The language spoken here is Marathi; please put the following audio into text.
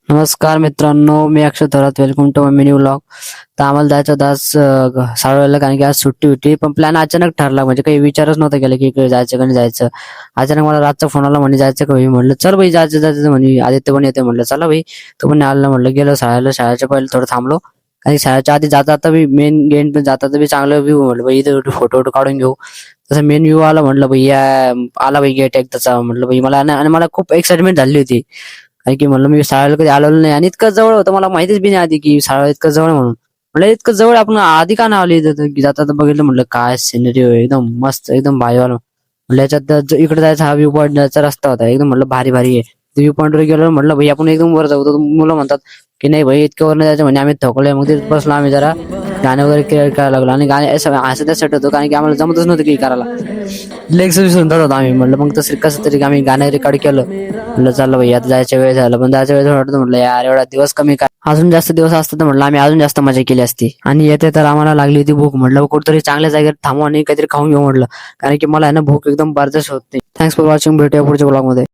नमस्कार मित्रांनो, मी Akshay Thorat. Welcome to my mini vlog. तर आम्हाला जायचं होतं आज सावळ्याला, कारण की आज सुट्टी होती. पण प्लॅन अचानक ठरला, म्हणजे काही विचारच नव्हता केला की इकडे जायचं का नाही जायचं. अचानक मला रातचा फोन आला, म्हणे जायचं का भाई. म्हटलं चल भाई, जायचं जायचं म्हणे. आदित्य पण येते, म्हटलं चला भाई. तो पण आला. म्हटलं गेलो शाळेला. शाळेच्या पहिले थोडं थांबलो, आणि शाळेच्या आधी जाता जाता मी मेन गेट पण जाता बी चांगलं व्ह्यू. म्हटलं भाई इथं फोटो काढून घेऊ. तसं मेन व्ह्यू आला. म्हटलं भैया आला भाई गेट एकदाचा. म्हटलं भाई मला आणि मला खूप एक्साइटमेंट झाली होती, कारण की म्हणलं मी शाळेला कधी आलेलो नाही, आणि इतकं जवळ होतं, मला माहितीच बी नाही आधी की शाळा इतकं जवळ आहे म्हणून. म्हणलं इतकं जवळ आपण आधी का नाही आली इथं, की जाता बघितलं. म्हटलं काय सिनरी एकदम मस्त, एकदम भारीवाला. म्हटलं याच्यात इकडे जायचा हा व्ह्यू पॉईंट जायचा रस्ता होता, एकदम म्हटलं भारी भारी आहे. व्ह्यू पॉईंट वर गेलो. म्हटलं भाई आपण एकदम वर जाऊ. तर मुलं म्हणतात की नाही भाई इतकं वर नाही जायचं, म्हणजे आम्ही थकलोय. मग तिथे बसलो आम्ही जरा, गाणे वगैरे क्रिएट करायला लागलो. आणि गाणे असं त्यासाठी होतो, कारण की आम्हाला जमतच नव्हतं की करायला. लेग्स विसरून जात होतो आम्ही. म्हटलं मग तसं कसं तरी आम्ही गाणं रेकॉर्ड केलं. म्हटलं चाललं भाई आता जायच्या वेळ झाला. पण जायच्या वेळेस वाटतं म्हटलं यार एवढा दिवस कमी काय, अजून जास्त दिवस असतं तर म्हटलं आम्ही अजून जास्त मजा केली असती. आणि येते तर आम्हाला लागली होती भूक. म्हटलं कुठेतरी चांगल्या जागेवर थांबू आणि काहीतरी खाऊन घेऊ म्हटलं, कारण की मला आहे ना भूक एकदम बर्दाश्त होत नाही. Thanks for watching. भेटूया पुढच्या ब्लॉग मध्ये.